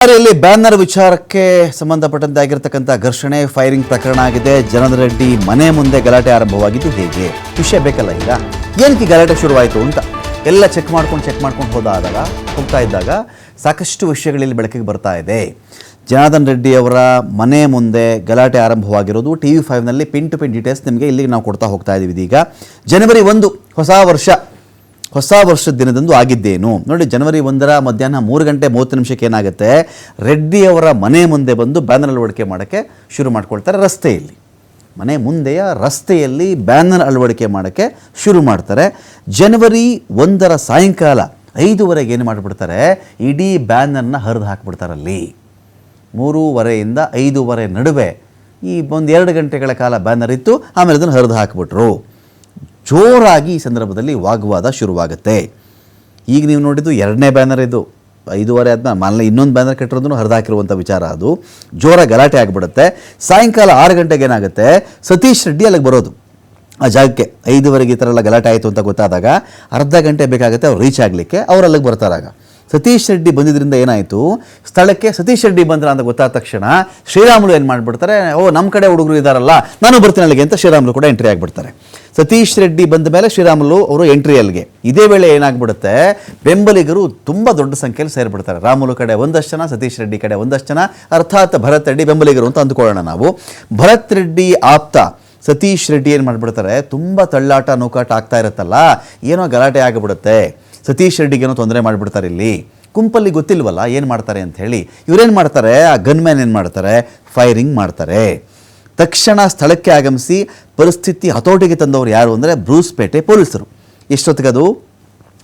ಬಳ್ಳಾರಿಯಲ್ಲಿ ಬ್ಯಾನರ್ ವಿಚಾರಕ್ಕೆ ಸಂಬಂಧಪಟ್ಟಂತೆ ಆಗಿರತಕ್ಕಂಥ ಘರ್ಷಣೆ ಫೈರಿಂಗ್ ಪ್ರಕರಣ ಆಗಿದೆ. ಜನಾರ್ದನ್ ರೆಡ್ಡಿ ಮನೆ ಮುಂದೆ ಗಲಾಟೆ ಆರಂಭವಾಗಿದ್ದು ಹೇಗೆ ವಿಷಯ ಬೇಕಲ್ಲ. ಈಗ ಏನಕ್ಕೆ ಗಲಾಟೆ ಶುರುವಾಯಿತು ಅಂತ ಎಲ್ಲ ಚೆಕ್ ಮಾಡ್ಕೊಂಡು ಹೋಗ್ತಾ ಇದ್ದಾಗ ಸಾಕಷ್ಟು ವಿಷಯಗಳಲ್ಲಿ ಬೆಳಕಿಗೆ ಬರ್ತಾ ಇದೆ. ಜನಾರ್ದನ್ ರೆಡ್ಡಿ ಅವರ ಮನೆ ಮುಂದೆ ಗಲಾಟೆ ಆರಂಭವಾಗಿರೋದು TV5ನಲ್ಲಿ ಪಿನ್ ಟು ಪಿನ್ ಡೀಟೇಲ್ಸ್ ನಿಮಗೆ ಇಲ್ಲಿಗೆ ನಾವು ಕೊಡ್ತಾ ಹೋಗ್ತಾ ಇದ್ದೀವಿ. ಇದೀಗ ಜನವರಿ 1 ಹೊಸ ವರ್ಷದ ದಿನದಂದು ಆಗಿದ್ದೇನು ನೋಡಿ. ಜನವರಿ 1 ಮಧ್ಯಾಹ್ನ 3:30 ಏನಾಗುತ್ತೆ, ರೆಡ್ಡಿಯವರ ಮನೆ ಮುಂದೆ ಬಂದು ಬ್ಯಾನರ್ ಅಳವಡಿಕೆ ಮಾಡೋಕ್ಕೆ ಶುರು ಮಾಡ್ಕೊಳ್ತಾರೆ. ರಸ್ತೆಯಲ್ಲಿ ಮನೆ ಮುಂದೆಯ ರಸ್ತೆಯಲ್ಲಿ ಬ್ಯಾನರ್ ಅಳವಡಿಕೆ ಮಾಡೋಕ್ಕೆ ಶುರು ಮಾಡ್ತಾರೆ. ಜನವರಿ 1 ಸಾಯಂಕಾಲ 5:30 ಏನು ಮಾಡಿಬಿಡ್ತಾರೆ, ಇಡೀ ಬ್ಯಾನರ್ನ ಹರಿದು ಹಾಕಿಬಿಡ್ತಾರಲ್ಲಿ. 3:30 5:30 ನಡುವೆ ಈ 1-2 ಗಂಟೆಗಳ ಕಾಲ ಬ್ಯಾನರ್ ಇತ್ತು. ಆಮೇಲೆ ಅದನ್ನು ಹರಿದು ಹಾಕಿಬಿಟ್ರು. ಜೋರಾಗಿ ಈ ಸಂದರ್ಭದಲ್ಲಿ ವಾಗ್ವಾದ ಶುರುವಾಗುತ್ತೆ. ಈಗ ನೀವು ನೋಡಿದ್ದು 2ನೇ ಬ್ಯಾನರ್ ಇದು. 5:30 ಆದಮೇಲೆ ಇನ್ನೊಂದು ಬ್ಯಾನರ್ ಕಟ್ಟಿರೋದನ್ನು ಹರಿದಾಕಿರುವಂಥ ವಿಚಾರ. ಅದು ಜೋರ ಗಲಾಟೆ ಆಗಿಬಿಡುತ್ತೆ. ಸಾಯಂಕಾಲ 6 ಗಂಟೆಗೆ ಏನಾಗುತ್ತೆ, ಸತೀಶ್ ರೆಡ್ಡಿ ಅಲ್ಲಿಗೆ ಬರೋದು ಆ ಜಾಗಕ್ಕೆ. 5:30 ಈ ಥರ ಎಲ್ಲ ಗಲಾಟೆ ಆಯಿತು ಅಂತ ಗೊತ್ತಾದಾಗ ಅರ್ಧ ಗಂಟೆ ಬೇಕಾಗುತ್ತೆ ಅವ್ರು ರೀಚ್ ಆಗಲಿಕ್ಕೆ. ಅವ್ರು ಅಲ್ಲಿಗೆ ಬರ್ತಾರಾಗ ಸತೀಶ್ ರೆಡ್ಡಿ ಬಂದಿದ್ದರಿಂದ ಏನಾಯಿತು, ಸ್ಥಳಕ್ಕೆ ಸತೀಶ್ ರೆಡ್ಡಿ ಬಂದ್ರ ಅಂತ ಗೊತ್ತಾದ ತಕ್ಷಣ ಶ್ರೀರಾಮುಲು ಏನು ಮಾಡಿಬಿಡ್ತಾರೆ, ನಮ್ಮ ಕಡೆ ಹುಡುಗರು ಇದ್ದಾರಲ್ಲ ನಾನು ಬರ್ತೀನಿ ಅಲ್ಲಿಗೆ ಅಂತ ಶ್ರೀರಾಮುಲು ಕೂಡ ಎಂಟ್ರಿ ಆಗಿಬಿಡ್ತಾರೆ. ಸತೀಶ್ ರೆಡ್ಡಿ ಬಂದ ಮೇಲೆ ಶ್ರೀರಾಮುಲು ಅವರು ಎಂಟ್ರಿ ಅಲ್ಲಿಗೆ. ಇದೇ ವೇಳೆ ಏನಾಗ್ಬಿಡುತ್ತೆ, ಬೆಂಬಲಿಗರು ತುಂಬ ದೊಡ್ಡ ಸಂಖ್ಯೆಯಲ್ಲಿ ಸೇರಿಬಿಡ್ತಾರೆ. ರಾಮುಲು ಕಡೆ ಒಂದಷ್ಟು ಜನ, ಸತೀಶ್ ರೆಡ್ಡಿ ಕಡೆ ಒಂದಷ್ಟು ಜನ, ಅರ್ಥಾತ್ ಭರತ್ ರೆಡ್ಡಿ ಬೆಂಬಲಿಗರು ಅಂತ ಅಂದ್ಕೊಳ್ಳೋಣ ನಾವು. ಭರತ್ ರೆಡ್ಡಿ ಆಪ್ತ ಸತೀಶ್ ರೆಡ್ಡಿ ಏನು ಮಾಡಿಬಿಡ್ತಾರೆ, ತುಂಬ ತಳ್ಳಾಟ ನೂಕಾಟ ಆಗ್ತಾ ಇರುತ್ತಲ್ಲ, ಏನೋ ಗಲಾಟೆ ಆಗಿಬಿಡುತ್ತೆ. ಸತೀಶ್ ರೆಡ್ಡಿಗೇನೋ ತೊಂದರೆ ಮಾಡಿಬಿಡ್ತಾರೆ. ಇಲ್ಲಿ ಗುಂಪಲ್ಲಿ ಗೊತ್ತಿಲ್ವಲ್ಲ ಏನು ಮಾಡ್ತಾರೆ ಅಂತ ಹೇಳಿ ಇವರೇನು ಮಾಡ್ತಾರೆ, ಆ ಗನ್ಮ್ಯಾನ್ ಏನು ಮಾಡ್ತಾರೆ, ಫೈರಿಂಗ್ ಮಾಡ್ತಾರೆ. ತಕ್ಷಣ ಸ್ಥಳಕ್ಕೆ ಆಗಮಿಸಿ ಪರಿಸ್ಥಿತಿ ಹತೋಟಿಗೆ ತಂದವರು ಯಾರು ಅಂದರೆ ಬ್ರೂಸ್ಪೇಟೆ ಪೊಲೀಸರು. ಎಷ್ಟೊತ್ತಿಗದು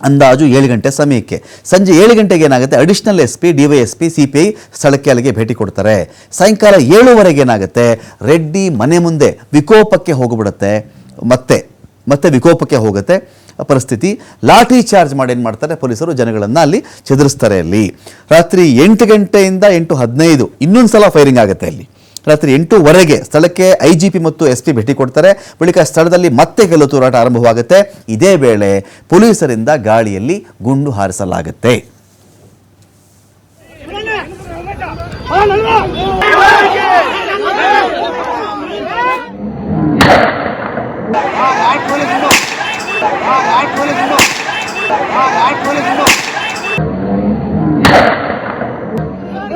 ಅಂದಾಜು 7 ಗಂಟೆ ಸಮಯಕ್ಕೆ. ಸಂಜೆ 7 ಗಂಟೆಗೆ ಏನಾಗುತ್ತೆ, ಅಡಿಷನಲ್ SP, DYSP, CPI ಸ್ಥಳಕ್ಕೆ ಅಲ್ಲಿಗೆ ಭೇಟಿ ಕೊಡ್ತಾರೆ. ಸಾಯಂಕಾಲ 7:00 ಏನಾಗುತ್ತೆ, ರೆಡ್ಡಿ ಮನೆ ಮುಂದೆ ವಿಕೋಪಕ್ಕೆ ಹೋಗಿಬಿಡುತ್ತೆ. ಮತ್ತೆ ವಿಕೋಪಕ್ಕೆ ಹೋಗುತ್ತೆ ಪರಿಸ್ಥಿತಿ. ಲಾಠಿ ಚಾರ್ಜ್ ಮಾಡಿ ಏನು ಮಾಡ್ತಾರೆ ಪೊಲೀಸರು, ಜನಗಳನ್ನು ಅಲ್ಲಿ ಚದುರಿಸ್ತಾರೆ. ಅಲ್ಲಿ ರಾತ್ರಿ 8 ಗಂಟೆಯಿಂದ 8:15 ಇನ್ನೊಂದು ಸಲ ಫೈರಿಂಗ್ ಆಗುತ್ತೆ. ಅಲ್ಲಿ ರಾತ್ರಿ 8:00 ಸ್ಥಳಕ್ಕೆ IGP ಮತ್ತು SP ಭೇಟಿ ಕೊಡ್ತಾರೆ. ಬಳಿಕ ಸ್ಥಳದಲ್ಲಿ ಮತ್ತೆ ಗೆಲುವು ತೂರಾಟ ಆರಂಭವಾಗುತ್ತೆ. ಇದೇ ವೇಳೆ ಪೊಲೀಸರಿಂದ ಗಾಳಿಯಲ್ಲಿ ಗುಂಡು ಹಾರಿಸಲಾಗುತ್ತೆ. Police